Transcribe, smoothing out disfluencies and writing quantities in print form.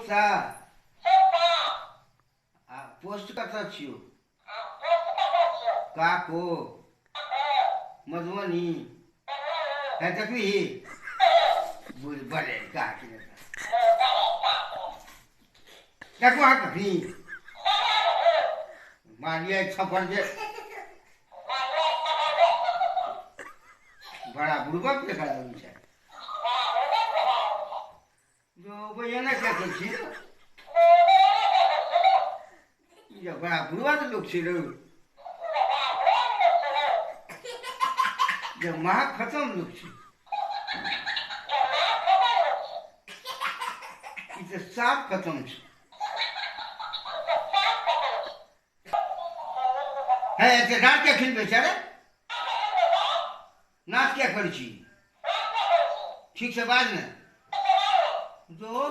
सा पोस्ट कतऽ छियौ? काको मधुबनी है देखबी बुझ बड़े काकी देखो हाँ कभी मारिया छप्पर जे बड़ा बुड़बक देखा जाऊँ है जो भैया ना क्या करती ये बड़ा बुड़वा तो लोग छिड़ो जब महा खत्म लोग छी इसे साफ खत्म छी है ऐसे रात क्या खिल बेचारे नाच क्या कर छी ठीक से बाज में जो